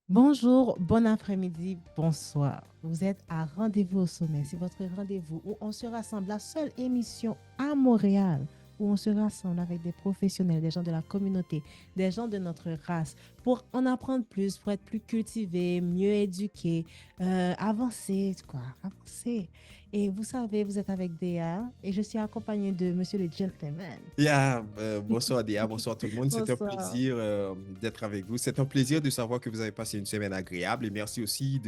Bonjour, bon après-midi, bonsoir. Vous êtes à Rendez-vous au sommet. C'est votre rendez-vous où on se rassemble, la seule émission à Montréal où on se rassemble avec des professionnels, des gens de la communauté, des gens de notre race pour en apprendre plus, pour être plus cultivés, mieux éduqués, avancer, quoi, avancer. Et vous savez, vous êtes avec Déa et je suis accompagnée de Monsieur le Gentleman. Bonsoir Dia, bonsoir tout le monde. C'est un Bonsoir. plaisir d'être avec vous. C'est un plaisir de savoir que vous avez passé une semaine agréable et merci aussi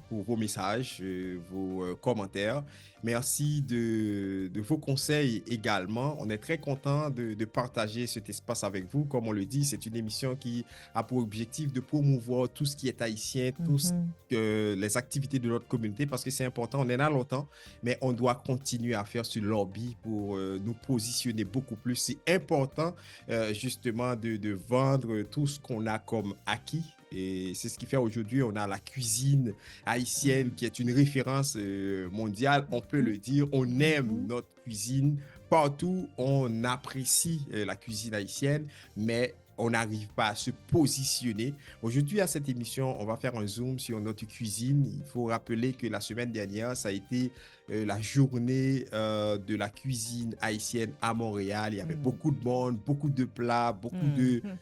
pour vos messages, vos commentaires. Merci de vos conseils également. On est très content de partager cet espace avec vous. Comme on le dit, c'est une émission qui a pour objectif de promouvoir tout ce qui est haïtien, Mhm. les activités de notre communauté parce que c'est important. On est là longtemps mais on doit continuer à faire ce lobby pour nous positionner beaucoup plus. C'est important justement de vendre tout ce qu'on a comme acquis. Et c'est ce qui fait aujourd'hui, on a la cuisine haïtienne qui est une référence mondiale, on peut le Mhm. dire. On aime Mhm. notre cuisine partout, on apprécie la cuisine haïtienne, mais on n'arrive pas à se positionner. Aujourd'hui, à cette émission, on va faire un zoom sur notre cuisine. Il faut rappeler que la semaine dernière, ça a été la journée de la cuisine haïtienne à Montréal. Il y avait beaucoup de monde, beaucoup de plats, beaucoup de... Mhm.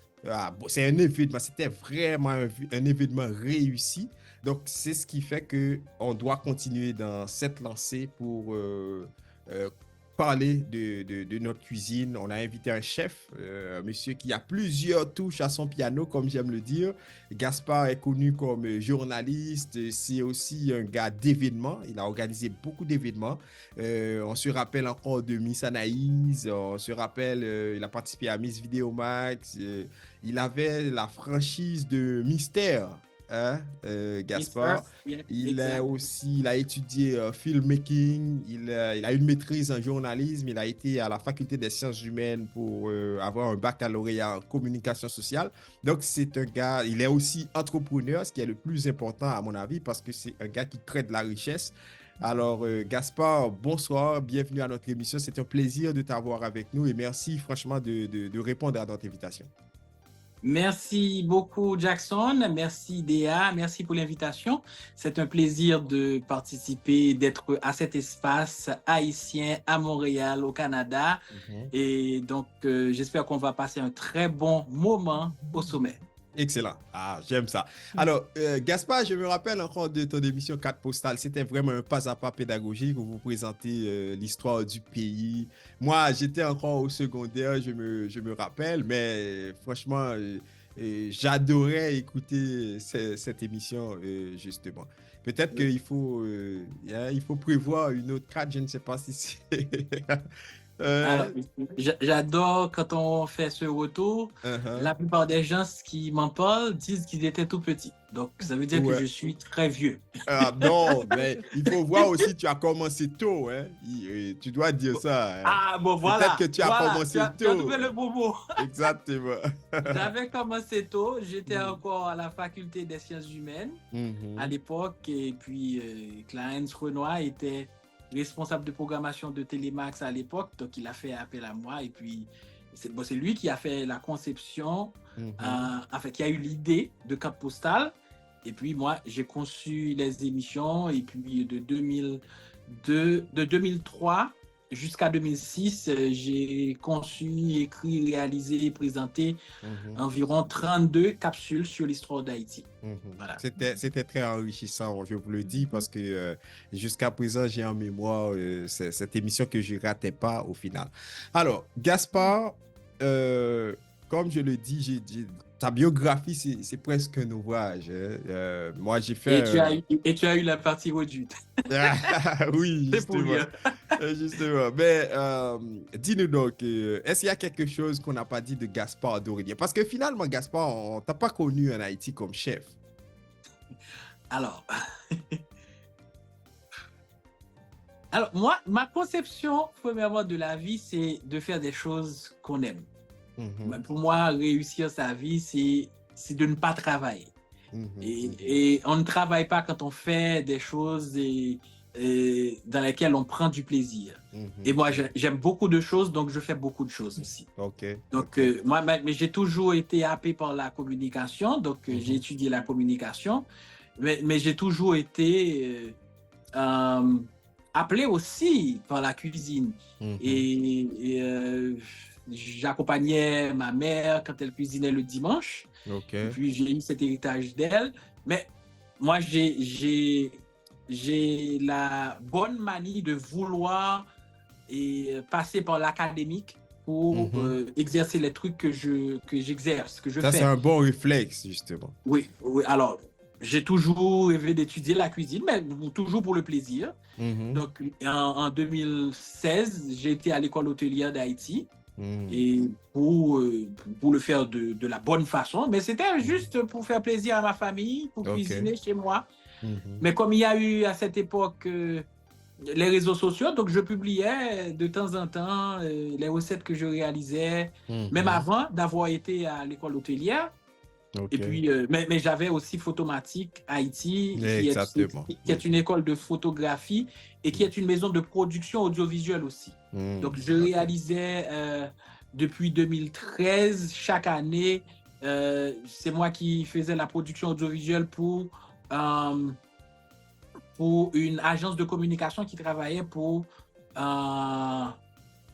C'est un événement, c'était vraiment un événement réussi. Donc, c'est ce qui fait que on doit continuer dans cette lancée pour euh, parler de notre cuisine. On a invité un chef, un monsieur qui a plusieurs touches à son piano, comme j'aime le dire. Gaspard est connu comme journaliste, c'est aussi un gars d'événements. Il a organisé beaucoup d'événements. On se rappelle encore de Miss Anaïs, on se rappelle, il a participé à Miss Vidéomax. Il avait la franchise de Mystère, hein, Yes, sir. Gaspard. Yeah, exact. Il a étudié filmmaking, il a une maîtrise en journalisme, il a été à la faculté des sciences humaines pour avoir un baccalauréat en communication sociale. Donc, c'est un gars, il est aussi entrepreneur, ce qui est le plus important à mon avis, parce que c'est un gars qui crée de la richesse. Alors, Gaspard, bonsoir, bienvenue à notre émission. C'est un plaisir de t'avoir avec nous et merci franchement de répondre à notre invitation. Merci beaucoup, Jackson. Merci, Déa. Merci pour l'invitation. C'est un plaisir de participer, d'être à cet espace haïtien à Montréal, au Canada. Mhm. Et donc, j'espère qu'on va passer un très bon moment au sommet. Excellent. Ah, j'aime ça. Alors, Gaspard, je me rappelle encore de ton émission 4 postales. C'était vraiment un pas à pas pédagogique où vous présentez l'histoire du pays. Moi, j'étais encore au secondaire, je me rappelle, mais franchement, j'adorais écouter cette émission, justement. Peut-être il faut prévoir une autre 4, je ne sais pas si c'est... Alors, Euh, j'adore quand on fait ce retour. uh-huh. La plupart des gens qui m'en parlent disent qu'ils étaient tout petits. Donc, ça veut dire que Ouais. je suis très vieux. Ah non, mais il faut voir aussi, tu as commencé tôt, hein. Tu dois dire ça, hein. Ah, bon, Peut-être que voilà, tu as voilà, commencé tu as tôt. trouvé le bon mot. Exactement. J'avais commencé tôt, j'étais Mhm. encore à la faculté des sciences humaines à Mhm. l'époque, et puis Clarence Renoir était responsable de programmation de Télémax à l'époque, donc il a fait appel à moi, et puis c'est lui qui a fait la conception, Mhm. en fait, qui a eu l'idée de carte postale, et puis moi, j'ai conçu les émissions, et puis de 2003 jusqu'à 2006, j'ai conçu, écrit, réalisé et présenté Mhm. environ 32 capsules sur l'histoire d'Haïti. Mhm. Voilà. C'était très enrichissant, je vous le dis, parce que jusqu'à présent, j'ai en mémoire cette émission que je ratais pas au final. Alors, Gaspard, euh, comme je le dis, ta biographie, c'est presque un ouvrage, hein. Moi, j'ai fait Et tu as eu la partie réduite. Oui, C'est pour justement. rien. Justement. Mais dis-nous donc, est-ce qu'il y a quelque chose qu'on n'a pas dit de Gaspard Dorinier? Parce que finalement, Gaspard, on t'a pas connu en Haïti comme chef. Alors, alors, moi, ma conception, premièrement, de la vie, c'est de faire des choses qu'on aime. Mhm, Pour moi, réussir sa vie, c'est de ne pas travailler. mhm, Et, mhm, et on ne travaille pas quand on fait des choses dans lesquelles on prend du plaisir. Et moi, j'aime beaucoup de choses, donc je fais beaucoup de choses aussi. OK. Donc, moi, mais j'ai toujours été happé par la communication, donc j'ai étudié la communication, mais j'ai toujours été appelé aussi par la cuisine. Et j'accompagnais ma mère quand elle cuisinait le dimanche. OK. Et puis, j'ai eu cet héritage d'elle. Mais moi, j'ai la bonne manie de vouloir passer par l'académique pour exercer les trucs que j'exerce, que je Ça, fais. c'est un bon réflexe, justement. Oui, oui. Alors, j'ai toujours rêvé d'étudier la cuisine, mais toujours pour le plaisir. Donc, en 2016, j'ai été à l'école hôtelière d'Haïti et pour le faire de la bonne façon. Mais c'était juste pour faire plaisir à ma famille, pour cuisiner chez moi. Mais comme il y a eu à cette époque les réseaux sociaux, donc je publiais de temps en temps les recettes que je réalisais, même avant d'avoir été à l'école hôtelière. Et puis, mais j'avais aussi Photomatique Haïti, qui est une école de photographie et qui est une maison de production audiovisuelle aussi. Donc, je réalisais depuis 2013, chaque année, c'est moi qui faisais la production audiovisuelle pour une agence de communication qui travaillait pour...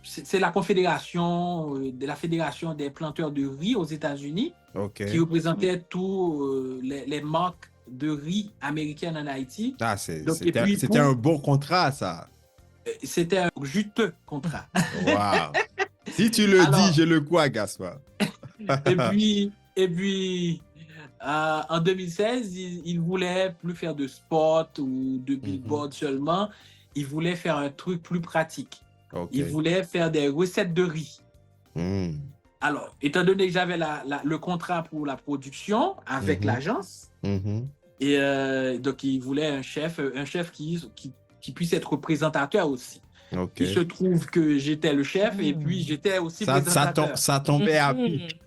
c'est la confédération de la Fédération des planteurs de riz aux États-Unis qui représentait tous les marques de riz américaines en Haïti. Ah, c'était un bon contrat, ça. C'était un juteux contrat. Wow. Si tu le dis, je le crois, Gaspard. et puis en 2016, il voulait plus faire de spot ou de billboard seulement. Il voulait faire un truc plus pratique. Il voulait faire des recettes de riz. Alors, étant donné que j'avais le contrat pour la production avec l'agence, et donc il voulait un chef qui puisse être présentateur aussi. Il se trouve que j'étais le chef et puis j'étais aussi présentateur. Ça tombait à pic.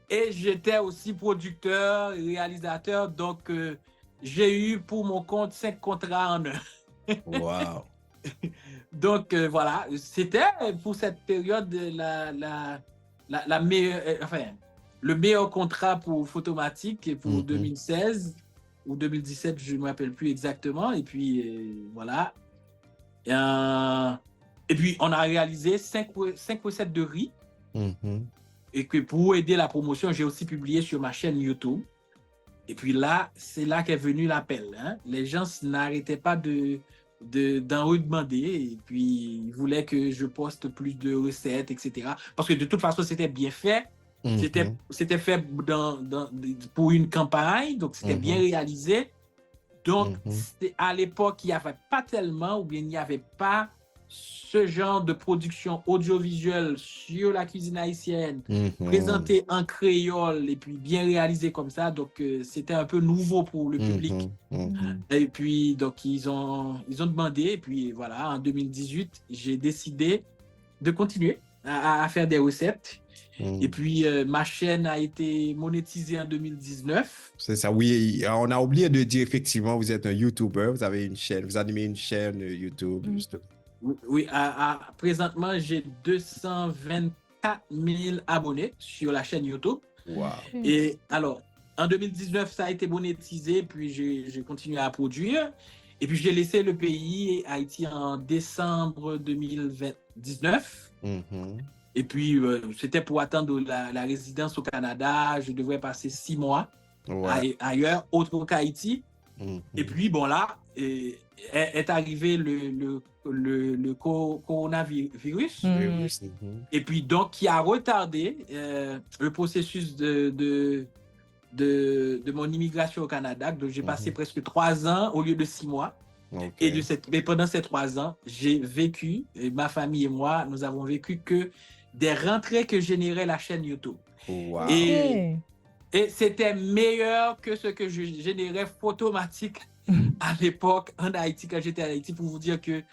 Et j'étais aussi producteur, réalisateur. Donc, j'ai eu pour mon compte 5 contrats en un. Wow. Donc, voilà, c'était pour cette période la meilleure, le meilleur contrat pour Photomatique pour 2016 ou 2017, je ne me rappelle plus exactement. Et puis, voilà. Et puis, on a réalisé 5 recettes de riz. Et que pour aider la promotion, j'ai aussi publié sur ma chaîne YouTube. Et puis là, c'est là qu'est venu l'appel. Hein. Les gens n'arrêtaient pas d'en redemander. Et puis, ils voulaient que je poste plus de recettes, etc. Parce que de toute façon, c'était bien fait. C'était fait pour une campagne. Donc, c'était bien réalisé. Donc, à l'époque, il n'y avait pas tellement, ou bien il n'y avait pas ce genre de production audiovisuelle sur la cuisine haïtienne, présentée en créole et puis bien réalisée comme ça. Donc, c'était un peu nouveau pour le public. Et puis, donc, ils ont demandé. Et puis, voilà, en 2018, j'ai décidé de continuer à faire des recettes. Et puis, ma chaîne a été monétisée en 2019. C'est ça, oui. On a oublié de dire, effectivement, vous êtes un YouTuber. Vous avez une chaîne, vous animez une chaîne YouTube, justement. Oui, présentement, j'ai 224 000 abonnés sur la chaîne YouTube. Wow. Et alors, en 2019, ça a été monétisé, puis j'ai continué à produire. Et puis, j'ai laissé le pays, Haïti, en décembre 2019. Et puis, c'était pour attendre la résidence au Canada. Je devrais passer 6 mois ailleurs, autre qu'Haïti. Et puis, bon, là, est arrivé le coronavirus. Et puis, donc, qui a retardé le processus de mon immigration au Canada. Donc, j'ai passé presque 3 ans au lieu de 6 mois. Mais pendant ces 3 ans, j'ai vécu, et ma famille et moi, nous avons vécu que des rentrées que générait la chaîne YouTube. Wow. Et c'était meilleur que ce que je générais Photomatique à l'époque en Haïti, quand j'étais en Haïti, pour vous dire que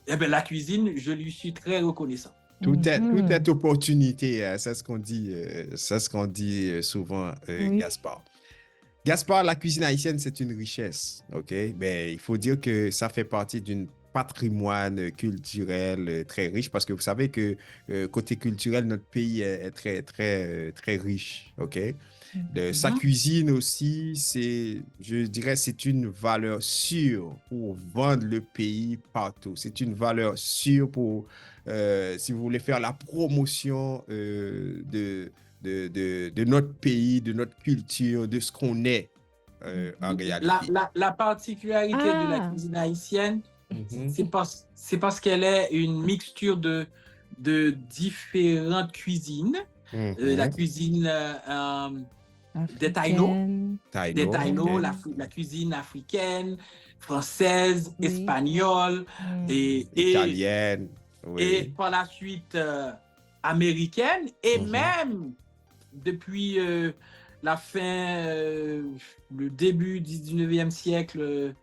la cuisine, je lui suis très reconnaissant. Tout est opportunité, c'est ce qu'on dit, souvent, Gaspard. Gaspard, la cuisine haïtienne, c'est une richesse, OK? Ben, il faut dire que ça fait partie d'une patrimoine culturel très riche parce que vous savez que côté culturel, notre pays est très, très, très riche, OK? Sa Mhm. cuisine aussi, je dirais, c'est une valeur sûre pour vendre le pays partout. C'est une valeur sûre pour, si vous voulez faire la promotion de notre pays, de notre culture, de ce qu'on est en réalité. La particularité de la Ah, cuisine haïtienne, Mhm, c'est parce qu'elle est une mixture de différentes cuisines. La mhm. cuisine des Taïnos, africaine. des Taïno, OK. Taïnos, la cuisine africaine, française, Oui. espagnole, et, et, Italienne, et oui. par la suite américaine, et Mhm, même depuis la fin, le début du 19e siècle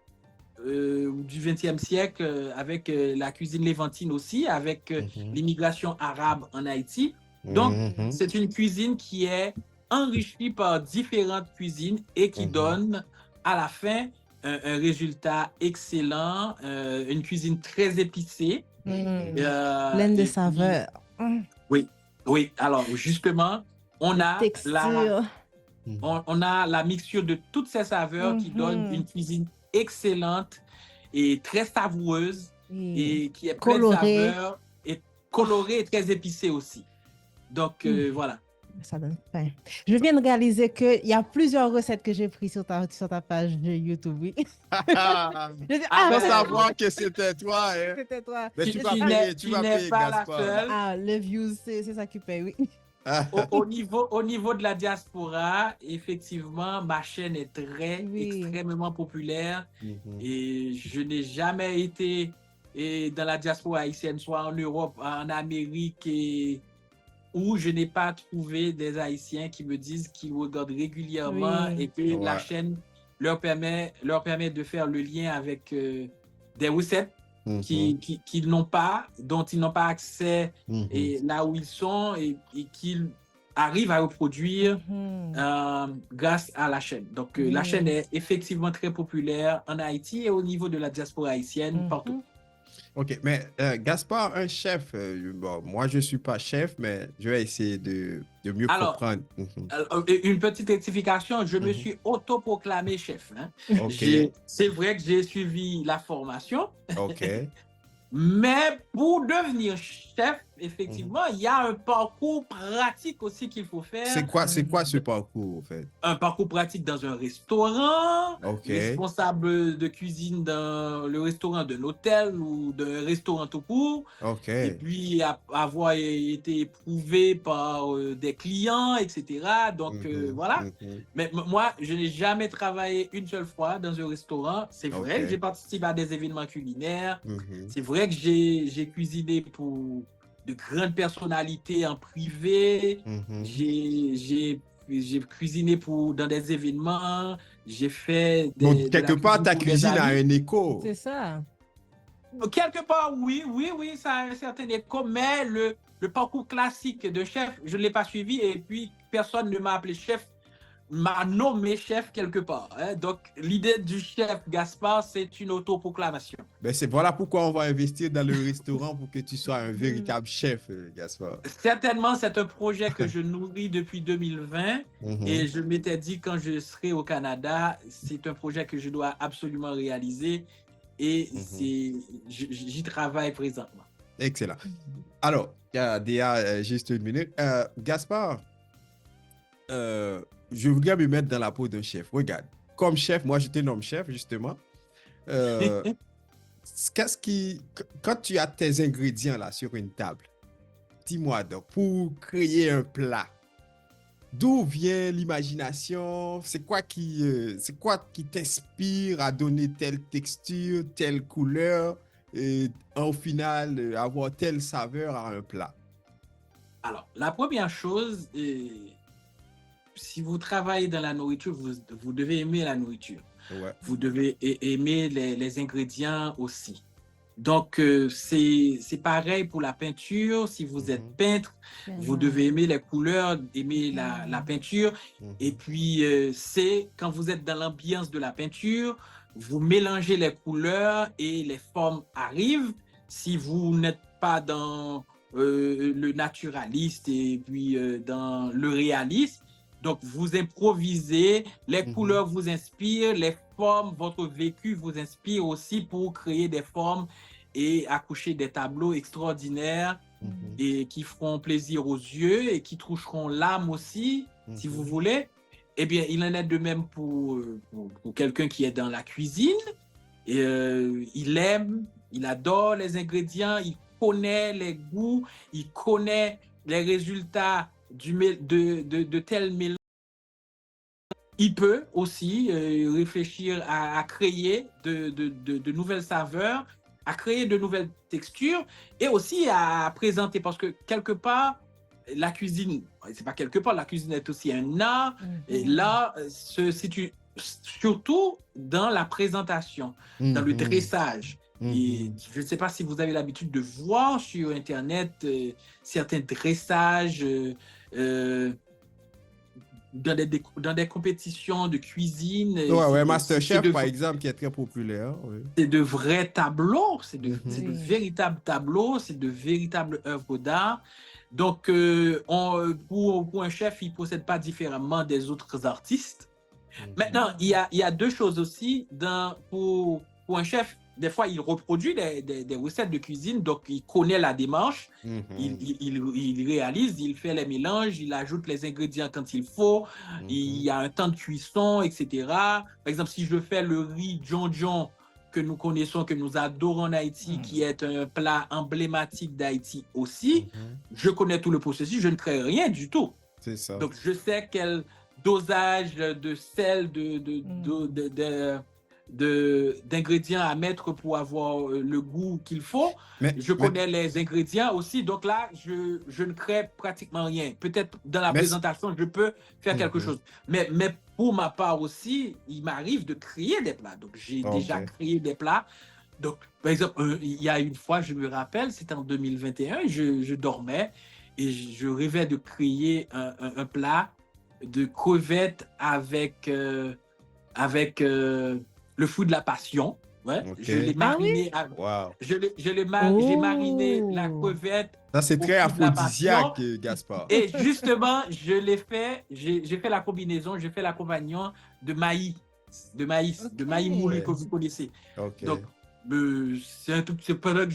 ou du 20e siècle, avec la cuisine lévantine aussi, avec mhm, l'immigration arabe en Haïti. Donc, mhm, c'est une cuisine qui est enrichie par différentes cuisines et qui mhm. donne à la fin un résultat excellent, une cuisine très épicée. Pleine de Et puis, saveurs. oui, oui. Alors, justement, on De a la, texture. on a la mixture de toutes ces saveurs qui donne une Mhm. cuisine excellente et très savoureuse Oui. et qui est pleine de Coloré. saveurs et Oh, colorée et très épicée aussi. Donc, voilà. ça donne faim. Je viens de réaliser qu'il y a plusieurs recettes que j'ai prises sur ta page de YouTube. Oui. Je dis, Ah Sans ben, savoir que c'était toi, hein. c'était toi. Mais tu, tu Je vas dis, tu ah, payer, tu tu vas n'es payer pas la Gaspard. seule. le views, c'est ça qui paye, oui. Au niveau de la diaspora, effectivement, ma chaîne est Oui. extrêmement populaire Mhm. et je n'ai jamais été dans la diaspora haïtienne, soit en Europe, en Amérique, où je n'ai pas trouvé des Haïtiens qui me disent qu'ils regardent régulièrement Oui. et que la Ouais. chaîne leur permet de faire le lien avec des recettes Mhm. qu'ils n'ont pas, dont ils n'ont pas accès Mhm. et là où ils sont et qu'ils arrivent à reproduire Mhm. grâce à la chaîne. Donc, la chaîne Oui. est effectivement très populaire en Haïti et au niveau de la diaspora haïtienne partout. Mhm. OK, mais Gaspard, un chef, bon, moi je ne suis pas chef, mais je vais essayer de mieux Alors, comprendre. Mhm. une petite rectification, je me Mhm. suis autoproclamé chef, hein. OK, C'est vrai que j'ai suivi la formation, OK. mais pour devenir chef, Mhm. effectivement, il y a un parcours pratique aussi qu'il faut faire. C'est quoi ce Mhm. parcours, en fait? Un parcours pratique dans un restaurant, OK. responsable de cuisine dans le restaurant d'un hôtel ou d'un restaurant tout court, et OK. puis avoir été éprouvé par des clients, etc. Donc, Mhm. voilà. Mhm. Mais moi, je n'ai jamais travaillé une seule fois dans un restaurant. C'est vrai que j'ai OK. participé à des événements culinaires. Mhm. C'est vrai que j'ai cuisiné pour de grandes personnalités en privé. Mhm. J'ai cuisiné dans des événements. J'ai fait Donc, de la quelque part, cuisine ta pour des cuisine a amis. un écho. C'est ça. Quelque part, oui, oui, oui, ça a un certain écho, mais le parcours classique de chef, je ne l'ai pas suivi et puis personne ne m'a appelé chef, m'a nommé chef quelque part, hein. Donc, l'idée du chef Gaspard, c'est une autoproclamation. Ben voilà pourquoi on va investir dans le restaurant pour que tu sois un Mhm. véritable chef, Gaspard. Certainement, c'est un projet que je nourris depuis 2020 et Mhm. je m'étais dit quand je serai au Canada, c'est un projet que je dois absolument réaliser et Mhm. j'y travaille présentement. Excellent. Alors, Déa, juste une minute. Gaspard, je voudrais me mettre dans la peau d'un chef. Regarde, comme chef, moi je te nomme chef, justement. Euh, quand tu as tes ingrédients là sur une table, dis-moi donc, pour créer un plat, d'où vient l'imagination? C'est quoi qui t'inspire à donner telle texture, telle couleur, et au final avoir telle saveur à un plat? Alors, la première chose, si vous travaillez dans la nourriture, vous devez aimer la nourriture. Ouais. Vous devez aimer les ingrédients aussi. Donc, c'est pareil pour la peinture. Si vous êtes peintre, vous devez aimer les couleurs, aimer la peinture. Et puis, c'est quand vous êtes dans l'ambiance de la peinture, vous mélangez les couleurs et les formes arrivent. Si vous n'êtes pas dans le naturaliste et puis dans le réaliste, donc vous improvisez, les couleurs vous inspirent, les formes, votre vécu vous inspire aussi pour créer des formes et accoucher des tableaux extraordinaires et qui feront plaisir aux yeux et qui toucheront l'âme aussi, si vous voulez. Eh bien, il en est de même pour quelqu'un qui est dans la cuisine. Et, il aime, il adore les ingrédients, il connaît les goûts, il connaît les résultats de tel mélange. Il peut aussi réfléchir à créer de nouvelles saveurs, à créer de nouvelles textures et aussi à présenter, parce que quelque part, la cuisine, c'est pas quelque part, la cuisine est aussi un art, et là, se situe surtout dans la présentation, dans le dressage. Et je ne sais pas si vous avez l'habitude de voir sur Internet certains dressages dans des compétitions de cuisine. Ouais, MasterChef, par exemple, qui est très populaire. Oui. C'est de vrais tableaux, c'est de véritables tableaux, c'est de véritables œuvres d'art. Donc, pour un chef, il ne procède pas différemment des autres artistes. Maintenant, il y a deux choses aussi. Pour un chef, des fois, il reproduit des recettes de cuisine, donc il connaît la démarche, il réalise, il fait les mélanges, il ajoute les ingrédients quand il faut, il y a un temps de cuisson, etc. Par exemple, si je fais le riz Djon que nous connaissons, que nous adorons en Haïti, qui est un plat emblématique d'Haïti aussi, je connais tout le processus, je ne crée rien du tout. C'est ça. Donc, je sais quel dosage de sel, d'ingrédients à mettre pour avoir le goût qu'il faut. Je connais les ingrédients aussi. Donc là, je ne crée pratiquement rien. Peut-être dans la présentation, je peux faire quelque chose. Mais pour ma part aussi, il m'arrive de créer des plats. Donc, j'ai déjà créé des plats. Donc, par exemple, il y a une fois, je me rappelle, c'était en 2021, je dormais et je rêvais de créer un plat de crevettes avec le fruit de la passion. Ouais. Je l'ai mariné. J'ai mariné la crevette. Ça, c'est très aphrodisiaque, Gaspard. Et justement, j'ai fait la combinaison, j'ai fait l'accompagnement de maïs moulu que vous connaissez. Donc, c'est pendant que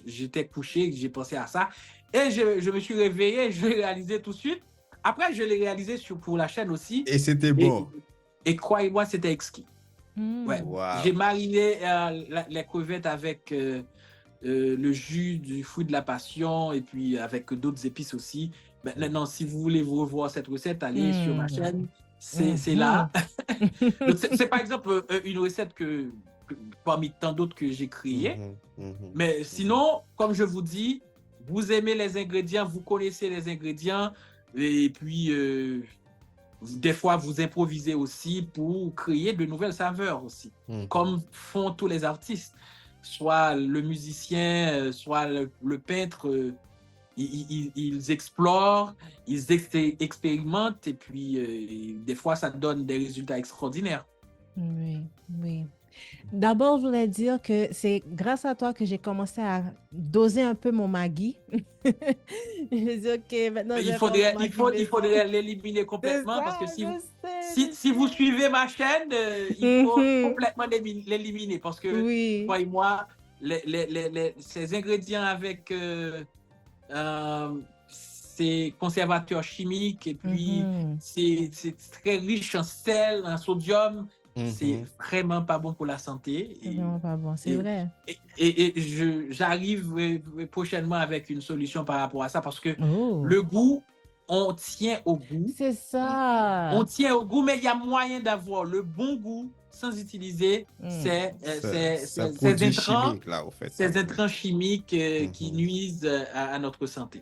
j'étais couché, que j'ai pensé à ça. Et je me suis réveillé, je l'ai réalisé tout de suite. Après, je l'ai réalisé pour la chaîne aussi. Et c'était bon. Et croyez-moi, c'était exquis. Ouais. Wow. J'ai mariné les crevettes avec le jus du fruit de la passion et puis avec d'autres épices aussi. Maintenant, si vous voulez vous revoir cette recette, allez sur ma chaîne. C'est là. C'est par exemple une recette parmi tant d'autres que j'ai créées. Mais sinon, comme je vous dis, vous aimez les ingrédients, vous connaissez les ingrédients et puis des fois, vous improvisez aussi pour créer de nouvelles saveurs aussi, comme font tous les artistes. Soit le musicien, soit le peintre, ils explorent, ils expérimentent et puis des fois, ça donne des résultats extraordinaires. Oui. D'abord, je voulais dire que c'est grâce à toi que j'ai commencé à doser un peu mon Maggi. Je veux dire que maintenant, il faudrait l'éliminer complètement parce que si vous suivez ma chaîne, il faut complètement l'éliminer parce que, croyez-moi, ces ingrédients avec ces conservateurs chimiques et puis c'est très riche en sel, en sodium. C'est vraiment pas bon pour la santé. C'est vraiment pas bon, c'est vrai. Et j'arrive prochainement avec une solution par rapport à ça parce que le goût, on tient au goût. C'est ça. On tient au goût, mais il y a moyen d'avoir le bon goût sans utiliser ces intrants chimiques qui nuisent à notre santé.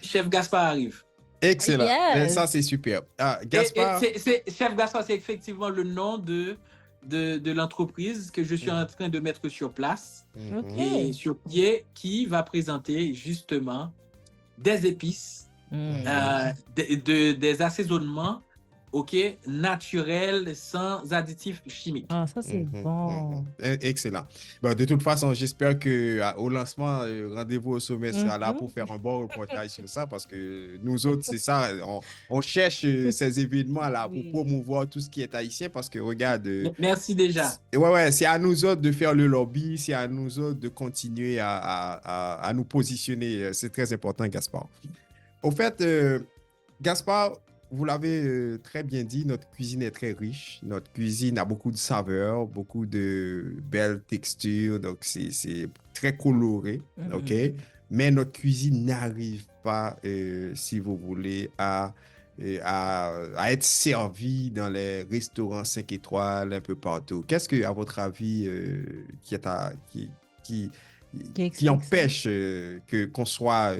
Chef Gaspard arrive. Excellent. Yes. Ça, c'est super. Gaspard. Chef Gaspard, c'est effectivement le nom de de l'entreprise que je suis en train de mettre sur place Mhm. Ok. et sur pied qui va présenter justement des épices, des assaisonnements, ok, naturels, sans additifs chimiques. Ah, ça, c'est bon. Excellent. Bon, de toute façon, j'espère que au lancement, Rendez-vous au sommet sera là pour faire un bon reportage sur ça parce que nous autres, c'est ça, on cherche ces événements là pour Oui. promouvoir tout ce qui est haïtien parce que regarde, Merci déjà. ouais, c'est à nous autres de faire le lobby, c'est à nous autres de continuer à nous positionner. C'est très important, Gaspard. Au fait, Gaspard, vous l'avez très bien dit, notre cuisine est très riche. Notre cuisine a beaucoup de saveurs, beaucoup de belles textures, donc c'est très coloré, ok? Mais notre cuisine n'arrive pas, si vous voulez, à être servie dans les restaurants 5 étoiles un peu partout. Qu'est-ce que, à votre avis, qui, Qui qui explique empêche qu'on soit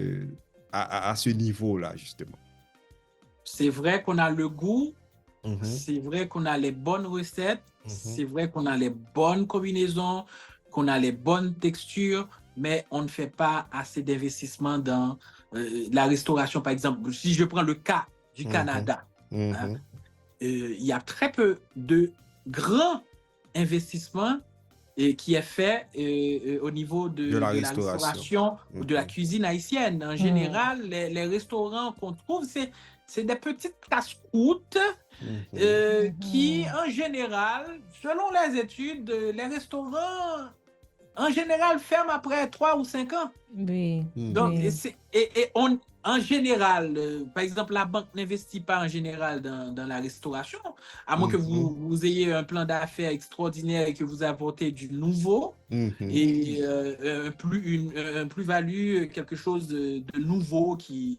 à ce niveau-là, justement? C'est vrai qu'on a le goût, Mhm. c'est vrai qu'on a les bonnes recettes, Mhm. c'est vrai qu'on a les bonnes combinaisons, qu'on a les bonnes textures, mais on ne fait pas assez d'investissement dans la restauration, par exemple. Si je prends le cas du Mhm. Canada, Mhm. hein, il y a très peu de grands investissements qui est fait au niveau De la de la restauration. restauration ou de la Mhm. cuisine haïtienne. En général, les restaurants qu'on trouve, c'est des petites casse-croûtes Mhm. qui, en général, selon les études, les restaurants, en général, ferment après 3 ou 5 ans. Oui. Donc, Oui. en général, par exemple, la banque n'investit pas en général dans la restauration, à moins que vous ayez un plan d'affaires extraordinaire et que vous apportez du nouveau Mhm. et un plus-value, quelque chose de nouveau qui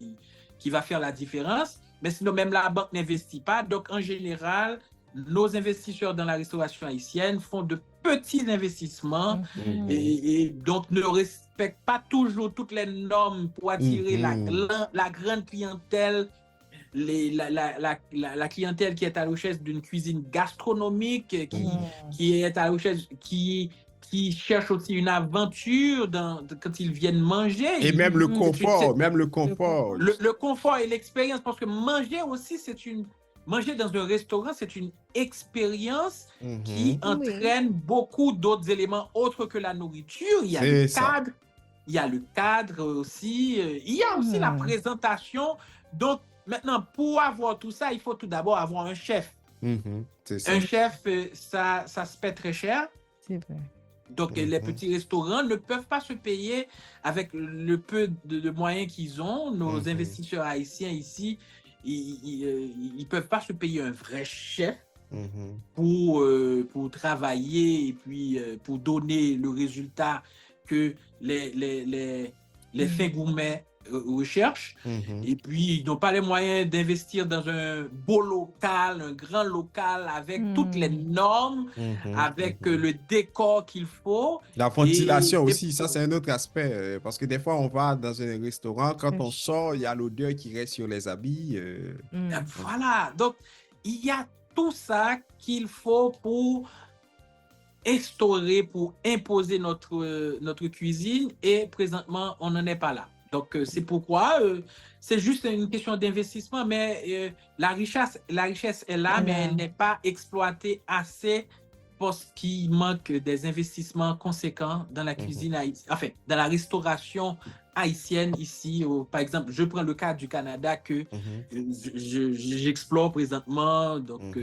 va faire la différence. Mais sinon, même la banque n'investit pas. Donc, en général, nos investisseurs dans la restauration haïtienne font de petits investissements Mhm. et donc ne respectent pas toujours toutes les normes pour attirer la grande clientèle, la clientèle qui est à la recherche d'une cuisine gastronomique, qui est à la recherche, qui cherche aussi une aventure quand ils viennent manger. Et même le Mhm. confort, même le confort. Le confort et l'expérience, parce que manger aussi, manger dans un restaurant, c'est une expérience qui Mhm. entraîne beaucoup d'autres éléments autres que la nourriture. Il y a le C'est ça. cadre, il y a le cadre aussi, il y a aussi la présentation. Donc, maintenant, pour avoir tout ça, il faut tout d'abord avoir un chef. Mhm. C'est ça. Un chef, ça se paie très cher. C'est vrai. Donc, les petits restaurants ne peuvent pas se payer avec le peu de moyens qu'ils ont. Nos investisseurs haïtiens ici, ils ne peuvent pas se payer un vrai chef pour travailler et puis pour donner le résultat que les fins gourmets recherchent. Et puis, ils n'ont pas les moyens d'investir dans un beau local, un grand local avec toutes les normes, avec le décor qu'il faut. La ventilation aussi, ça c'est un autre aspect. Parce que des fois, on va dans un restaurant, quand on sort, il y a l'odeur qui reste sur les habits. Voilà. Donc, il y a tout ça qu'il faut pour instaurer, pour imposer notre cuisine. Et présentement, on n'en est pas là. Donc, c'est pourquoi c'est juste une question d'investissement, mais la richesse est là, mais elle n'est pas exploitée assez parce qu'il manque des investissements conséquents dans la cuisine haïtienne, enfin, dans la restauration haïtienne ici. Par exemple, je prends le cas du Canada que j'explore présentement. Donc,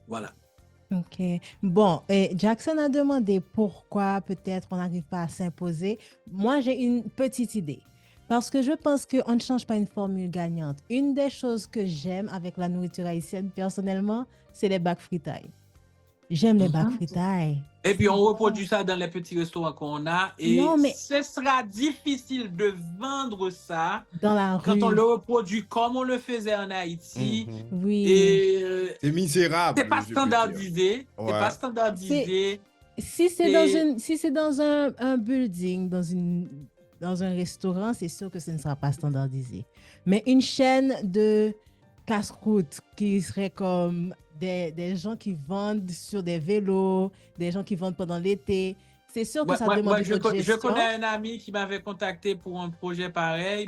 voilà. Ok. Bon, Jackson a demandé pourquoi peut-être on n'arrive pas à s'imposer. Moi, j'ai une petite idée. Parce que je pense qu'on ne change pas une formule gagnante. Une des choses que j'aime avec la nourriture haïtienne, personnellement, c'est les bacs fritailles. J'aime les bacs fritailles. Et puis, on reproduit ça dans les petits restaurants qu'on a. Et non, mais ce sera difficile de vendre ça dans la quand rue. on le reproduit comme on le faisait en Haïti. Oui. Et c'est misérable. c'est pas standardisé. C'est pas standardisé. Si c'est dans un building, dans un restaurant, c'est sûr que ce ne sera pas standardisé. Mais une chaîne de casse-croûte qui seraient comme des gens qui vendent sur des vélos, des gens qui vendent pendant l'été. C'est sûr que ça demande une autre Je connais gestion. un ami qui m'avait contacté pour un projet pareil,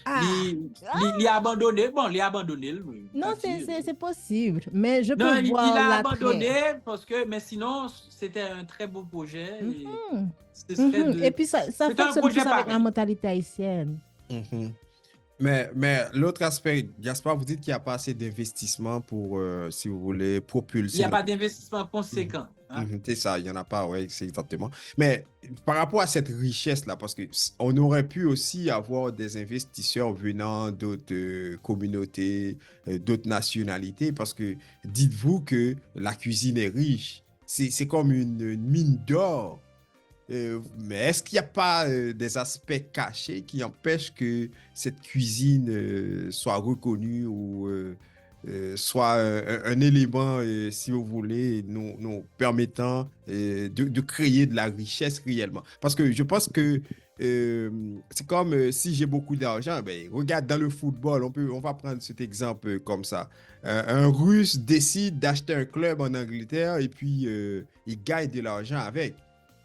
Ah, mais ah, il a abandonné. Bon, il a abandonné. non, c'est possible, mais je Non, peux il voir a l'attrait. abandonné mais sinon, c'était un très beau projet. Et Mhm, ce serait Et puis, ça c'était un fonctionne projet plus avec la pareil. mentalité haïtienne. Mhm. Mais l'autre aspect, Gaspard, vous dites qu'il n'y a pas assez d'investissement pour, si vous voulez, Il n'y propulser a la... pas d'investissement Mhm. conséquent. Hein? C'est ça, il n'y en a pas, oui, c'est exactement. Mais par rapport à cette richesse-là, parce que on aurait pu aussi avoir des investisseurs venant d'autres communautés, d'autres nationalités, parce que dites-vous que la cuisine est riche. C'est comme une mine d'or. Mais est-ce qu'il n'y a pas des aspects cachés qui empêchent que cette cuisine soit reconnue ou soit un élément, si vous voulez, nous permettant de créer de la richesse réellement? Parce que je pense que c'est comme si j'ai beaucoup d'argent, ben, regarde dans le football, on va prendre cet exemple comme ça. Un Russe décide d'acheter un club en Angleterre et puis il gagne de l'argent avec.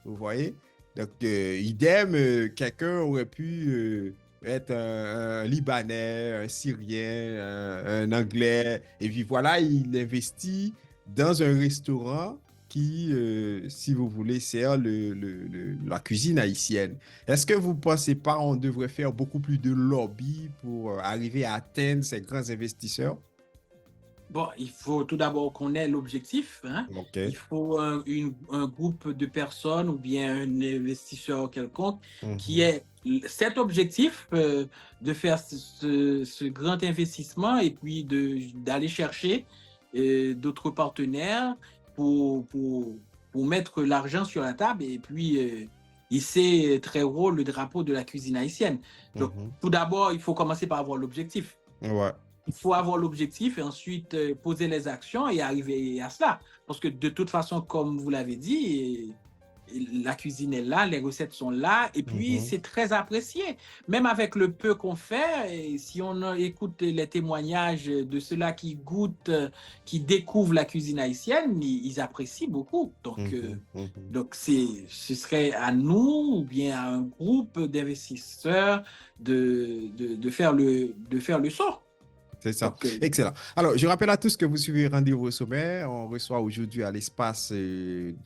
Vous voyez? Donc, idem, quelqu'un aurait pu être un Libanais, un Syrien, un Anglais. Et puis voilà, il investit dans un restaurant qui, si vous voulez, sert la cuisine haïtienne. Est-ce que vous ne pensez pas qu'on devrait faire beaucoup plus de lobby pour arriver à atteindre ces grands investisseurs? Bon, il faut tout d'abord qu'on ait l'objectif. Hein? Il OK. faut un groupe de personnes ou bien un investisseur quelconque qui Mhm. ait cet objectif de faire ce grand investissement et puis d'aller chercher d'autres partenaires pour, pour, pour mettre l'argent sur la table et puis hisser très haut le drapeau de la cuisine haïtienne. Donc, Mhm. tout d'abord, il faut commencer par avoir l'objectif. Ouais. Il faut avoir l'objectif et ensuite poser les actions et arriver à cela. Parce que de toute façon, comme vous l'avez dit, la cuisine est là, les recettes sont là et puis Mhm. c'est très apprécié. Même avec le peu qu'on fait, et si on écoute les témoignages de ceux-là qui goûtent, qui découvrent la cuisine haïtienne, ils apprécient beaucoup. Mhm. Mhm. Donc ce serait à nous ou bien à un groupe d'investisseurs de faire le saut. C'est ça. Donc, Excellent. Alors, je rappelle à tous que vous suivez Rendez-vous au sommet. On reçoit aujourd'hui à l'espace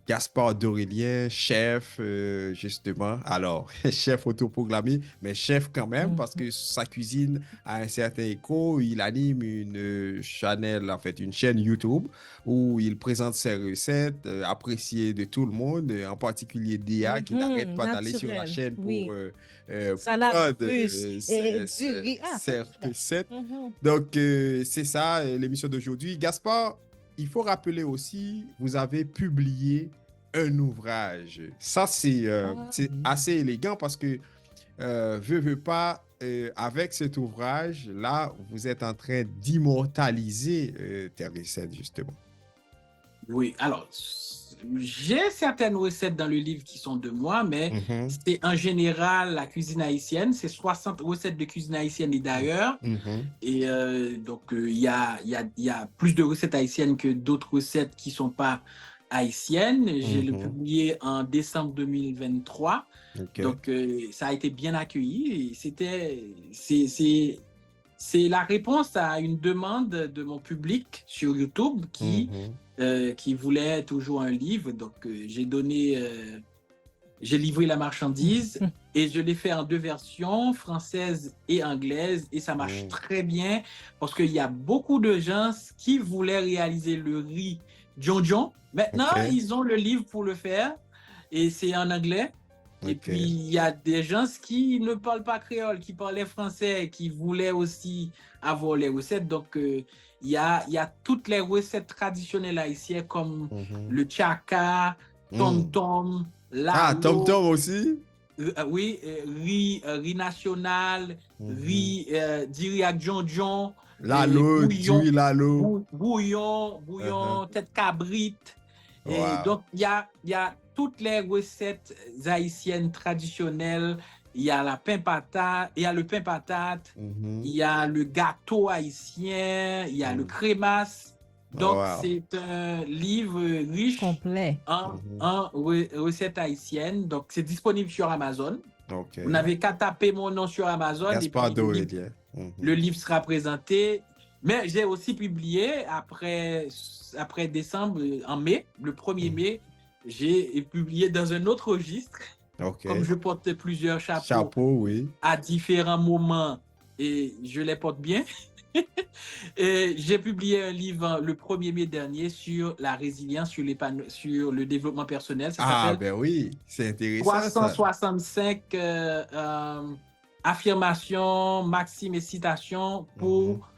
Gaspard Dorélien, chef, justement. Alors, chef autoproclamé, mais chef quand même, parce Mhm. que sa cuisine a un certain écho. Il anime une en fait, une chaîne YouTube où il présente ses recettes appréciées de tout le monde, en particulier Dia, qui n'arrête pas d'aller sur la Naturel, chaîne pour oui. Salade prendre russe et du riz. Ah, c'est ses super. recettes. Mhm. Donc, c'est ça l'émission d'aujourd'hui. Gaspard, il faut rappeler aussi, vous avez publié un ouvrage. Ça, Ah, c'est oui. assez élégant parce que, veux pas, avec cet ouvrage-là, vous êtes en train d'immortaliser tes recettes, justement. Oui, alors, j'ai certaines recettes dans le livre qui sont de moi, mais Mhm, c'est en général la cuisine haïtienne. C'est 60 recettes de cuisine haïtienne et d'ailleurs. mhm, Et donc, il y a plus de recettes haïtiennes que d'autres recettes qui ne sont pas haïtiennes. J'ai le mhm. publié en décembre 2023. OK. Donc, ça a été bien accueilli. C'est la réponse à une demande de mon public sur YouTube Mhm, qui voulait toujours un livre. Donc, j'ai livré la marchandise et je l'ai fait en deux versions, française et anglaise. Et ça marche mhm. très bien parce qu'il y a beaucoup de gens qui voulaient réaliser le riz John John. Maintenant, OK. ils ont le livre pour le faire et c'est en anglais. Et puis, OK. il y a des gens qui ne parlent pas créole, qui parlaient français, qui voulaient aussi avoir les recettes. Donc, il y a toutes les recettes traditionnelles haïtiennes comme Mhm. le tchaka, Mm. tom-tom, Ah, Tom lalo, Tom aussi? oui, riz national, Mhm. riz diriak John, Lalo, bouillon, Dewey Lalo. Uh-huh. bouillon, tête cabrite. Et Wow. donc, il y a toutes les recettes haïtiennes traditionnelles il y a la pain patate, il y a le pain patate, il y a le gâteau haïtien, il y a le crémasse. Donc, Wow. c'est un livre riche Complet. en recettes haïtiennes. Donc, c'est disponible sur Amazon. OK. Vous n'avez qu'à taper mon nom sur Amazon Gaspard et puis Dorélien. le livre sera présenté. Mais j'ai aussi publié après décembre, en mai, le 1er mai, j'ai publié dans un autre registre. OK. Comme je porte plusieurs Chapeau, oui. à différents moments et je les porte bien. Et j'ai publié un livre le 1er mai dernier sur la résilience, sur le développement personnel. Ça s'appelle Ben oui, c'est intéressant ça. 365 affirmations, maximes et citations pour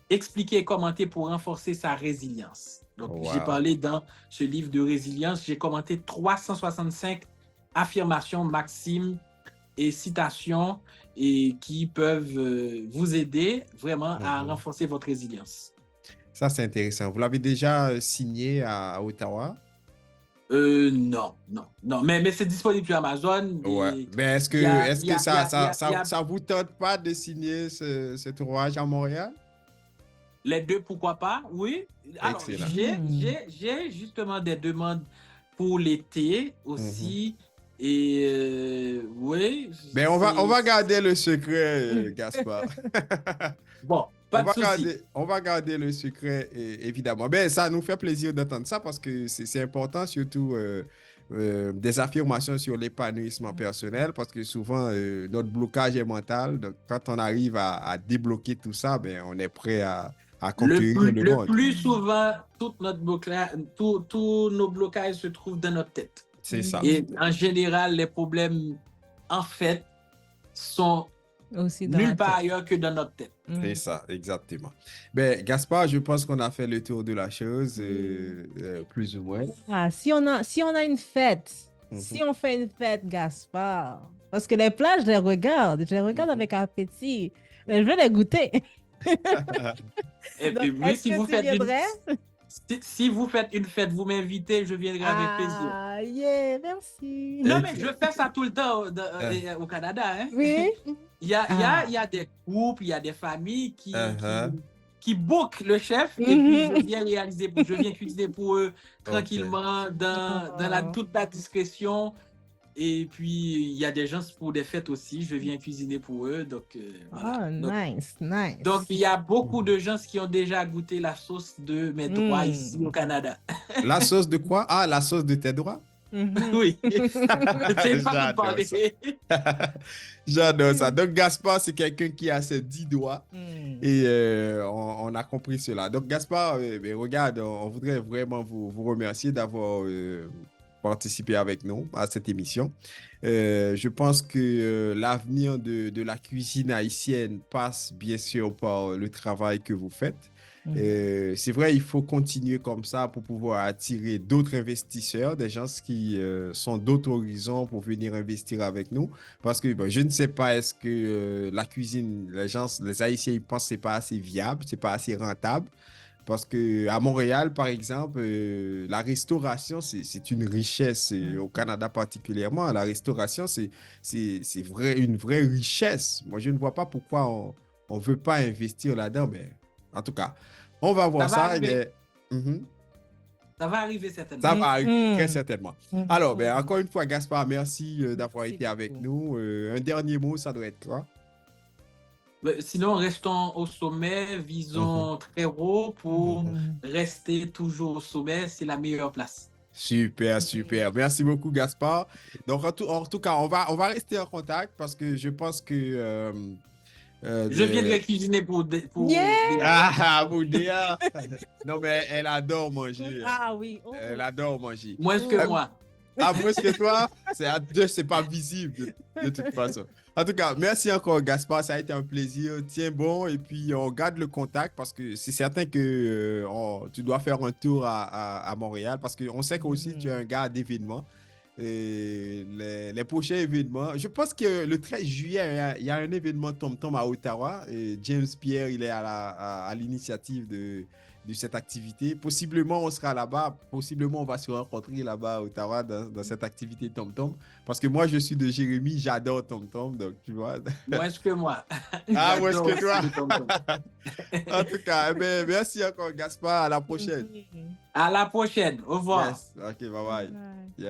expliquer et commenter pour renforcer sa résilience. Donc, j'ai parlé dans ce livre de résilience, j'ai commenté 365 affirmations, maximes et citations et qui peuvent vous aider vraiment à renforcer votre résilience. Ça, c'est intéressant. Vous l'avez déjà signé à Ottawa? Non. Mais c'est disponible sur Amazon. Ouais. Mais est-ce que ça vous tente pas de signer cet ouvrage à Montréal? Les deux, pourquoi pas? Oui. Alors, j'ai justement des demandes pour l'été aussi. Et oui. Mais on va garder le secret, Gaspard. Bon, pas de souci. On va garder le secret, évidemment. Ben, ça nous fait plaisir d'entendre ça parce que c'est important, surtout des affirmations sur l'épanouissement personnel, parce que souvent, notre blocage est mental. Donc, quand on arrive à débloquer tout ça, ben, on est prêt à conquérir le monde. Le plus souvent, tous nos blocages se trouvent dans notre tête. C'est ça. Et en général, les problèmes, en fait, sont aussi nulle part ailleurs que dans notre tête. C'est ça, exactement. Ben, Gaspard, je pense qu'on a fait le tour de la chose, plus ou moins. Si on a une fête, si on fait une fête, Gaspard, parce que les plats, je les regarde avec appétit, mais je veux les goûter. Et puis, oui, si vous faites une fête, vous m'invitez, je viendrai avec plaisir. Ah, yeah, merci. Non, mais je fais ça tout le temps au Canada. Hein? Oui. Il y a des couples, il y a des familles qui bookent le chef et puis je viens cuisiner pour eux tranquillement dans toute la discrétion. Et puis, il y a des gens pour des fêtes aussi, je viens cuisiner pour eux. Donc, nice. Donc, il y a beaucoup de gens qui ont déjà goûté la sauce de mes droits ici au Canada. La sauce de quoi? Ah, la sauce de tes droits? Oui. C'est pas parler. J'adore ça. Donc, Gaspard, c'est quelqu'un qui a ses 10 doigts. Et on a compris cela. Donc, Gaspard, regarde, on voudrait vraiment vous remercier d'avoir participé avec nous à cette émission. Je pense que l'avenir de la cuisine haïtienne passe bien sûr par le travail que vous faites. C'est vrai, il faut continuer comme ça pour pouvoir attirer d'autres investisseurs, des gens qui sont d'autres horizons pour venir investir avec nous. Parce que je ne sais pas, est-ce que la cuisine, les Haïtiens, ils pensent que c'est pas assez viable, c'est pas assez rentable. Parce qu'à Montréal, par exemple, la restauration, c'est une richesse. Au Canada particulièrement, la restauration, c'est une vraie richesse. Moi, je ne vois pas pourquoi on ne veut pas investir là-dedans. Mais en tout cas, on va voir ça. Ça va arriver certainement. Ça va arriver très certainement. Alors, encore une fois, Gaspard, merci d'avoir été avec nous. Un dernier mot, ça doit être quoi? Sinon, restons au sommet, visons très haut pour rester toujours au sommet. C'est la meilleure place. Super. Merci beaucoup, Gaspard. Donc, en tout cas, on va rester en contact parce que je pense que... je viendrai cuisiner pour pour Déa. Non, mais elle adore manger. Ah oui. Elle adore manger. Moins que moi. Ah, moins que toi? C'est pas visible de toute façon. En tout cas, merci encore, Gaspard. Ça a été un plaisir. Tiens bon, et puis on garde le contact parce que c'est certain que tu dois faire un tour à Montréal parce qu'on sait qu'aussi tu es un gars d'événements. Les prochains événements, je pense que le 13 juillet, il y a un événement Tom Tom à Ottawa. Et James Pierre, il est à l'initiative de cette activité. Possiblement, on sera là-bas. Possiblement, on va se rencontrer là-bas à Ottawa dans cette activité TomTom. Parce que moi, je suis de Jérémie, j'adore TomTom. Donc, tu vois. Moins que moi. Ah, moins J'adore que aussi toi. le TomTom. En tout cas, eh ben, merci encore, Gaspard. À la prochaine. Mhm. À la prochaine. Au revoir. Yes. OK, bye bye. Bye. Yeah.